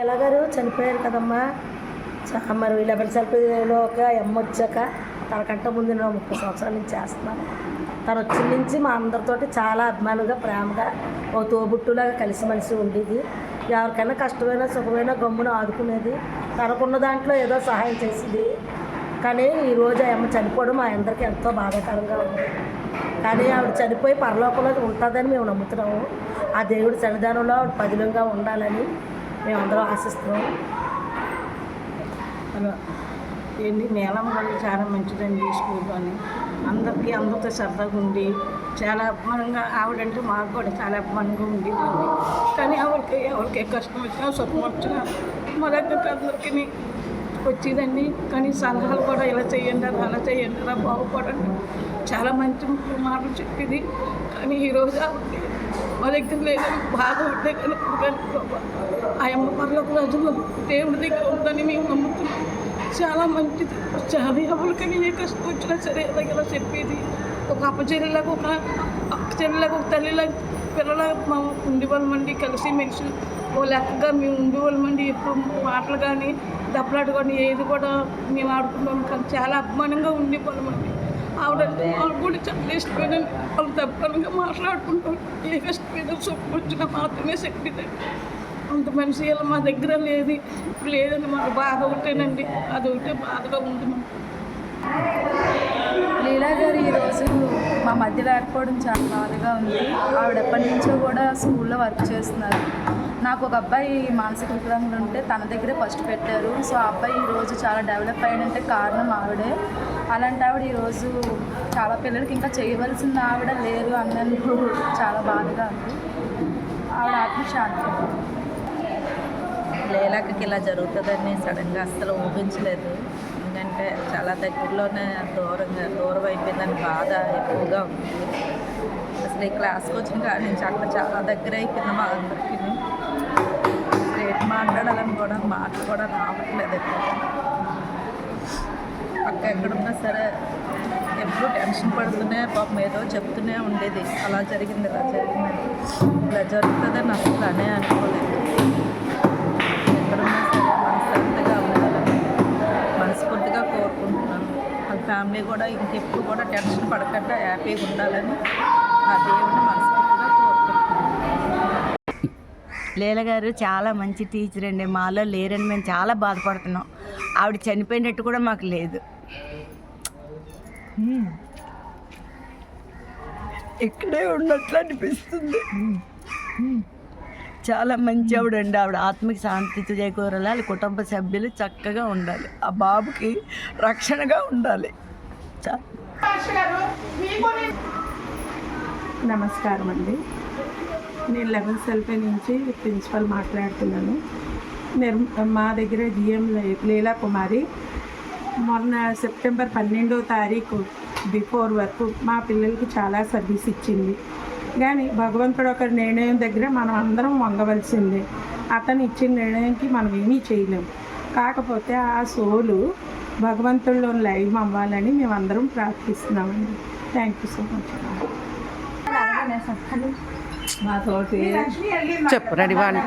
ఎలాగారు చనిపోయారు కదమ్మా. మరి 11 సెల్ఫీలో ఒక ఎమ్మ వచ్చాక తనకంటే ముందు నేను 30 సంవత్సరాల నుంచి చేస్తున్నాను. తను వచ్చిన నుంచి మా అందరితోటి చాలా అభిమానులుగా ప్రేమగా ఓ తోబుట్టులాగా కలిసిమెలిసి ఉండేది. ఎవరికైనా కష్టమైనా సుఖమైనా గమ్మున ఆదుకునేది. తనకున్న దాంట్లో ఏదో సహాయం చేసింది. కానీ ఈరోజు ఆ అమ్మ చనిపోవడం మా అందరికీ ఎంతో బాధాకరంగా ఉంది. కానీ ఆవిడ చనిపోయి పరలోకంలో ఉంటుందని మేము నమ్ముతున్నాము. ఆ దేవుడి సన్నిధానంలో ఆవిడ పదిలంగా ఉండాలని మేమందరం ఆశిస్తున్నాము. ఏంటి నీలమ్మ గారు చాలా మంచిదండి. స్కూల్లోని అందరితో సరదాగా ఉండి చాలా అభిమానంగా ఆవిడంటే మాకు కూడా చాలా అభిమానంగా ఉండేదండి. కానీ ఎవరికి కష్టం వచ్చినా సుఖం వచ్చినా మా దగ్గరికి అందరికీ వచ్చేదండి. కానీ సలహాలు కూడా ఇలా చేయండి అలా చేయండి అలా బాగుపడండి చాలా మంచి మాటలు చెప్పేది. కానీ ఈరోజు మా దగ్గర లేదని బాధ ఉంటే కానీ ఆ అమ్మ పర్లోక రోజుల్లో దేవుడి దగ్గర ఉందని మేము నమ్ముతున్నాం. చాలా మంచిది. చాలా ఎవరికైనా ఏ కష్టం వచ్చినా సరే ఇలా చెప్పేది. ఒక అప్పచెల్లెలకు ఒక తల్లిలాగా పిల్లలాగా మేము ఉండేవాళ్ళమండి. కలిసి మెలిసి ఓ లెక్కగా మేము ఉండేవాళ్ళమండి. ఎప్పుడు మాటలు కానీ దెబ్బలాట కానీ ఏది కూడా మేము ఆడుకుంటాం. కానీ చాలా అభిమానంగా ఉండేవాళ్ళమండి. ఆవిడంటే వాళ్ళకు కూడా చాలా ఇష్టమైనండి. వాళ్ళు దెబ్బలంగా మాట్లాడుకుంటాం. ఏ కష్టమైనా సుఖం వచ్చినా మాత్రమే చెప్పేదండి. అంత మనిషి ఇలా మా దగ్గర లేదండి. మాకు బాధ ఒకటేనండి. అది ఒకటే బాధగా ఉంది. లీలా గారు ఈరోజు మా మధ్య లేకపోవడం చాలా బాధగా ఉంది. ఆవిడ ఎప్పటి నుంచో కూడా స్కూల్లో వర్క్ చేస్తున్నారు. నాకు ఒక అబ్బాయి మానసిక వికలాంగులు ఉంటే తన దగ్గరే ఫస్ట్ పెట్టారు. సో ఆ అబ్బాయి ఈరోజు చాలా డెవలప్ అయ్యాడంటే కారణం ఆవిడే. అలాంటి ఆవిడ ఈరోజు చాలా పిల్లలకి ఇంకా చేయవలసిన ఆవిడ లేరు అన్నందుకు చాలా బాధగా ఉంది. ఆవిడ ఆత్మశాంతి. లీలాకి ఇలా జరుగుతుందని సడన్గా అస్సలు ఊహించలేదు. ఎందుకంటే చాలా దగ్గరలోనే దూరం అయిపోయిందని బాధ ఎక్కువగా ఉంది. అసలు ఈ క్లాస్కి వచ్చిన కాడి నుంచి అక్కడ చాలా దగ్గర అయిపోయింది మా అందరికీ. స్ట్రేట్ మాట్లాడాలని కూడా మాటలు కూడా రావట్లేదు. అక్క ఎక్కడున్నా సరే ఎప్పుడు టెన్షన్ పడుతూనే పాపం ఏదో చెప్తూనే ఉండేది. అలా జరిగింది ఇలా జరుగుతుందని అసలు అనే అనుకోలేదు. ఎక్కడున్నా సరే మనస్ఫూర్తిగా ఉండాలని మనస్ఫూర్తిగా కోరుకుంటున్నాను. వాళ్ళ ఫ్యామిలీ కూడా ఇంకెప్పుడు కూడా టెన్షన్ పడకుండా హ్యాపీగా ఉండాలని ఆ దేవుడిని మనస్ఫూర్తిగా కోరుకుంటున్నాను. లీల గారు చాలా మంచి టీచర్ అండి. మాలో లేరని మేము చాలా బాధపడుతున్నాం. ఆవిడ చనిపోయినట్టు కూడా మాకు లేదు. ఇక్కడే ఉన్నట్లు అనిపిస్తుంది. చాలా మంచి ఆవిడండి. ఆవిడ ఆత్మకి శాంతి చేకూరాలి. వాళ్ళ కుటుంబ సభ్యులు చక్కగా ఉండాలి. ఆ బాబుకి రక్షణగా ఉండాలి. నమస్కారం అండి. నేను 11 సెల్ఫీ నుంచి ప్రిన్సిపల్ మాట్లాడుతున్నాను. మా దగ్గర జిఎం లీలా కుమారి మొన్న సెప్టెంబర్ 12వ తారీఖు బిఫోర్ వరకు మా పిల్లలకి చాలా సర్వీస్ ఇచ్చింది. కానీ భగవంతుడు ఒక నిర్ణయం దగ్గర మనం అందరం వంగవలసిందే. అతను ఇచ్చిన నిర్ణయంకి మనం ఏమీ చేయలేము. కాకపోతే ఆ సోలు భగవంతుడిలో లైవ్ అవ్వాలని మేమందరం ప్రార్థిస్తున్నామండి. Thank you so much. మా తోటి చెప్పు రెడీ వాళ్ళు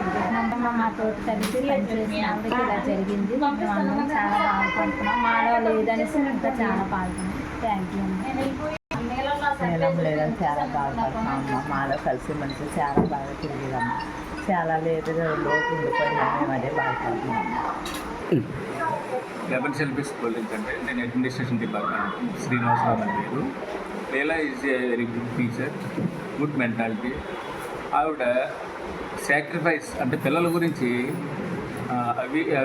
మా తోటి కలిసి పనిచేసిన ఆవిడకి ఇలా జరిగింది. మేమందరం చాలా బాధపడుతున్నాం. మాలో లేదనేసి ఇంకా చాలా బాధపడుతున్నాం. థ్యాంక్ యూ నీలం లేదని చాలా బాధపడుతున్నాం. మాలో కలిసి మంచి చాలా బాగా తిరిగేదమ్మా. చాలా లేదు లోపు ఉండిపోయినా మేము అదే బాధపడుతున్నాం. 11 సెల్ఫీ స్కూల్ అంటే నేను అడ్మినిస్ట్రేషన్ డిపార్ట్మెంట్ శ్రీనివాసరావు అని పేరు. Leela is a very good teacher, good mentality. ఆవిడ సాక్రిఫైస్ అంటే పిల్లల గురించి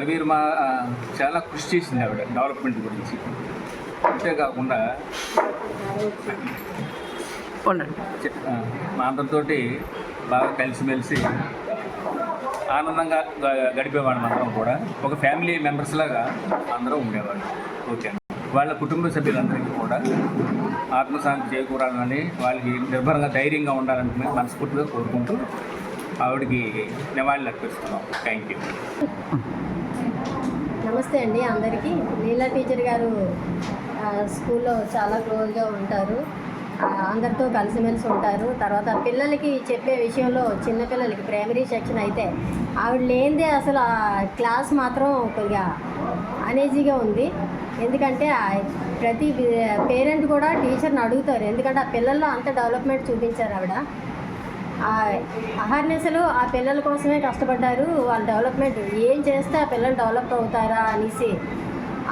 వీరు చాలా కృషి చేసింది ఆవిడ డెవలప్మెంట్ గురించి. అంతేకాకుండా మా అందరితోటి బాగా కలిసిమెలిసి ఆనందంగా గడిపేవాళ్ళం. అందరం కూడా ఒక ఫ్యామిలీ మెంబర్స్ లాగా అందరం ఉండేవాళ్ళు. ఓకే, వాళ్ళ కుటుంబ సభ్యులందరికీ కూడా ఆత్మశాంతి చేకూరాలని, వాళ్ళకి నిర్భరంగా ధైర్యంగా ఉండాలని మనస్ఫూర్తిగా కోరుకుంటూ ఆవిడకి నివాళులు అర్పిస్తున్నాం. Thank you. నమస్తే అండి అందరికీ. లీలా టీచర్ గారు స్కూల్లో చాలా క్లోజ్గా ఉంటారు. అందరితో కలిసిమెలిసి ఉంటారు. తర్వాత పిల్లలకి చెప్పే విషయంలో చిన్నపిల్లలకి ప్రైమరీ సెక్షన్ అయితే ఆవిడ లేనిదే అసలు ఆ క్లాస్ మాత్రం కొద్దిగా అనేజీగా ఉంది. ఎందుకంటే ప్రతి పేరెంట్ కూడా టీచర్ని అడుగుతారు, ఎందుకంటే ఆ పిల్లల్లో అంత డెవలప్మెంట్ చూపించారు ఆవిడ. అహర్నిశలు ఆ పిల్లల కోసమే కష్టపడ్డారు. వాళ్ళ డెవలప్మెంట్ ఏం చేస్తే ఆ పిల్లలు డెవలప్ అవుతారా అనేసి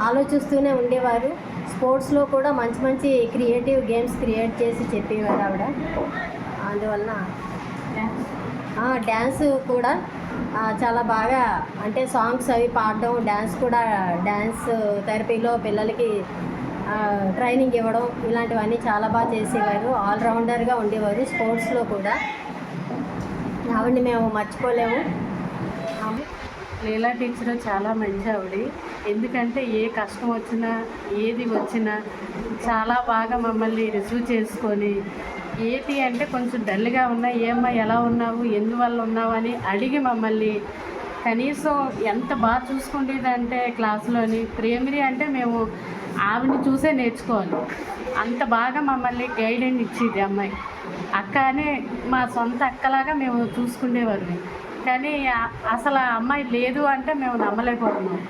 ఆలోచిస్తూనే ఉండేవారు. స్పోర్ట్స్లో కూడా మంచి మంచి క్రియేటివ్ గేమ్స్ క్రియేట్ చేసి చెప్పేవారు ఆవిడ. అందువలన డ్యాన్స్ కూడా చాలా బాగా, అంటే సాంగ్స్ అవి పాడడం, డ్యాన్స్ కూడా, డ్యాన్స్ థెరపీలో పిల్లలకి ట్రైనింగ్ ఇవ్వడం ఇలాంటివన్నీ చాలా బాగా చేసేవారు. ఆల్రౌండర్గా ఉండేవారు స్పోర్ట్స్లో కూడా. ఆవిడని మేము మర్చిపోలేము. లీలా టీచర్ చాలా మంచి ఆవిడ. ఎందుకంటే ఏ కష్టం వచ్చినా ఏది వచ్చినా చాలా బాగా మమ్మల్ని రిసీవ్ చేసుకొని, ఏది అంటే కొంచెం డల్గా ఉన్నా ఏమ్మా ఎలా ఉన్నావు, ఎందువల్ల ఉన్నావు అని అడిగి మమ్మల్ని కనీసం ఎంత బాగా చూసుకుండేదంటే క్లాసులోని. ప్రైమరీ అంటే మేము ఆవిడని చూసే నేర్చుకోవాలి, అంత బాగా మమ్మల్ని గైడెన్స్ ఇచ్చేది అమ్మాయి. అక్క అని మా సొంత అక్కలాగా మేము చూసుకునేవారిని. కానీ అసలు ఆ అమ్మాయి లేదు అంటే మేము నమ్మలేకపోతున్నాం.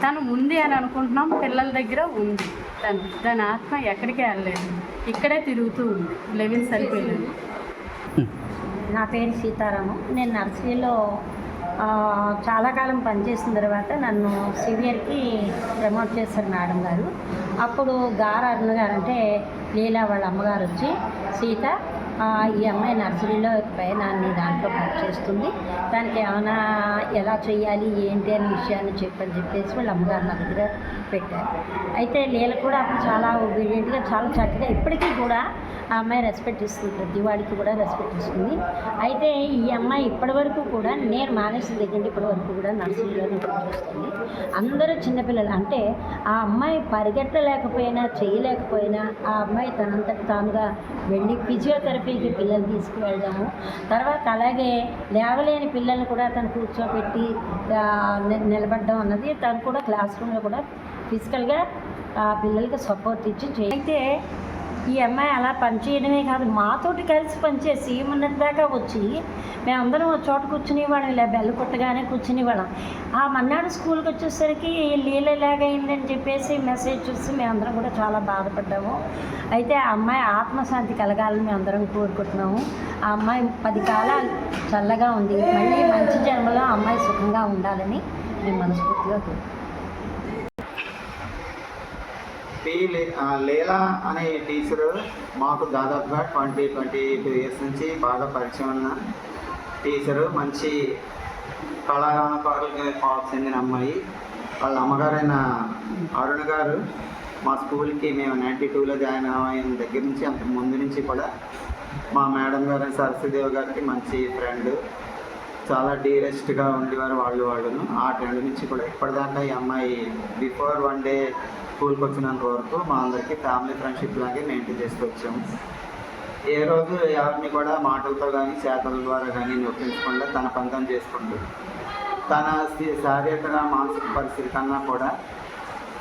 తను ఉంది అని అనుకుంటున్నాం, పిల్లల దగ్గర ఉంది. దాని ఆత్మ ఎక్కడికి వెళ్ళలేదు, ఇక్కడే తిరుగుతూ ఉంది. 11 సరిపోయింది. నా పేరు సీతారాము. నేను నర్సరీలో చాలా కాలం పనిచేసిన తర్వాత నన్ను సీనియర్కి ప్రమోట్ చేశారు మేడం గారు. అప్పుడు అరుణ గారు అంటే లీలా వాళ్ళ అమ్మగారు వచ్చి, సీత ఈ అమ్మాయి నర్సరీలో పైన అన్ని దాంట్లో పని చేస్తుంది, దానికి ఏమైనా ఎలా చేయాలి ఏంటి అనే విషయాన్ని చెప్పేసి వాళ్ళ అమ్మగారు నా దగ్గర పెట్టారు. అయితే లీల కూడా అప్పుడు చాలా ఒబీడియంట్గా చాలా చక్కగా ఇప్పటికీ కూడా ఆ అమ్మాయి రెస్పెక్ట్ ఇస్తుంది, ప్రతి వాడికి కూడా రెస్పెక్ట్ ఇస్తుంది. అయితే ఈ అమ్మాయి ఇప్పటివరకు కూడా నేను మానేసిన దగ్గర ఇప్పటి వరకు కూడా నర్సరీలోనే పనిచేస్తుంది. అందరూ చిన్నపిల్లలు. అంటే ఆ అమ్మాయి పరిగెట్టలేకపోయినా చేయలేకపోయినా ఆ అమ్మాయి తనంతటి తానుగా వెళ్ళి ఫిజియోథెరపీకి పిల్లలు తీసుకువెళ్ళడము, తర్వాత అలాగే లేవలేని పిల్లల్ని కూడా తను కూర్చోబెట్టి నిలబడడం అన్నది తను కూడా క్లాస్ రూమ్లో కూడా ఫిజికల్గా పిల్లలకి సపోర్ట్ ఇచ్చి అయితే ఈ అమ్మాయి అలా పనిచేయడమే కాదు, మాతోటి కలిసి పనిచేసి మొన్నటిదాకా వచ్చి మేమందరం ఒక చోట కూర్చునేవాళ్ళం, ఇలా బెల్ల కొట్టగానే కూర్చునేవాళ్ళం. ఆ మన్నాడు స్కూల్కి వచ్చేసరికి లీల ఎలాగైందని చెప్పేసి మెసేజ్ చూసి మేమందరం కూడా చాలా బాధపడ్డాము. అయితే ఆ అమ్మాయి ఆత్మశాంతి కలగాలని మేమందరం కోరుకుంటున్నాము. ఆ అమ్మాయి 10 కాలాలు చల్లగా ఉంది, మళ్ళీ మంచి జన్మలో ఆ అమ్మాయి సుఖంగా ఉండాలని మేము మనస్ఫూర్తిగా కోరుకుంటున్నాం. లీలా అనే టీచరు మాకు దాదాపుగా 22 ఇయర్స్ నుంచి బాగా పరిచయం ఉన్న టీచరు. మంచి కళాకారులకి చెందిన అమ్మాయి. వాళ్ళ అమ్మగారైన అరుణ గారు మా స్కూల్కి మేము 92లో జాయిన్ అయిన దగ్గర నుంచి అంత ముందు నుంచి కూడా మా మేడం గారు సరస్వదేవి గారికి మంచి ఫ్రెండ్, చాలా డీరెస్ట్గా ఉండేవారు వాళ్ళును. ఆ ట్రెండ్ నుంచి కూడా ఇప్పటిదాకా ఈ అమ్మాయి బిఫోర్ 1 డే స్కూల్కి వచ్చినంత వరకు మా అందరికీ ఫ్యామిలీ ఫ్రెండ్షిప్ లాగే మెయింటైన్ చేస్తూ వచ్చాము. ఏ రోజు ఎవరిని కూడా మాటలతో కానీ చేతల ద్వారా కానీ నొప్పించకుండా తన పంతం చేసుకుంటూ తన శారీరక మానసిక పరిస్థితి కన్నా కూడా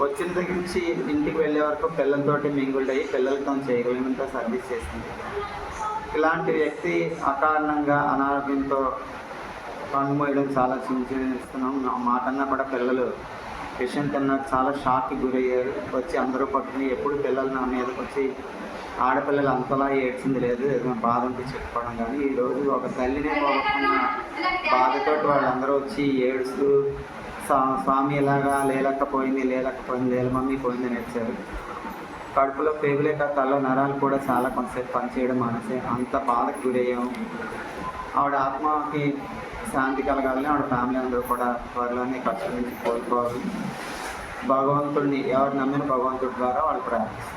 వచ్చిన దగ్గర నుంచి ఇంటికి వెళ్ళే వరకు పిల్లలతోటి మింగుల్డ్ అయ్యి పిల్లలతో చేయగలిగినంత సర్వీస్ చేస్తుంది. ఇలాంటి వ్యక్తి అకారణంగా అనారోగ్యంతో కన్నుమూయడం చాలా చింతిస్తున్నాం. మాకన్నా కూడా పిల్లలు విషయం కన్నా చాలా షాక్కి గురయ్యారు. వచ్చి అందరూ పట్టుకుని ఎప్పుడు పిల్లలు నా మీదకి వచ్చి ఆడపిల్లలు అంతలా ఏడ్చింది లేదు, ఏదైనా బాధ ఉంటే చెప్పుకోవడం. కానీ ఈరోజు ఒక తల్లినే పోగొట్టుకున్న బాధతో వాళ్ళందరూ వచ్చి ఏడుస్తూ స్వామి ఇలాగా లేలేకపోయింది లేల మమ్మీ పోయింది అని వచ్చారు. కడుపులో పేగులేక తల నరాలు కూడా చాలా కొంతసేపు పనిచేయడం మానేసి అంత బాధకు గురయ్యాము. ఆవిడ ఆత్మకి శాంతి కలగాలని ఆవిడ ఫ్యామిలీ అందరూ కూడా త్వరలోనే కష్టం నుంచి కోలుకోవాలి. భగవంతుడిని ఎవరు నమ్మిన భగవంతుడి ద్వారా వాళ్ళు ప్రార్థిస్తారు.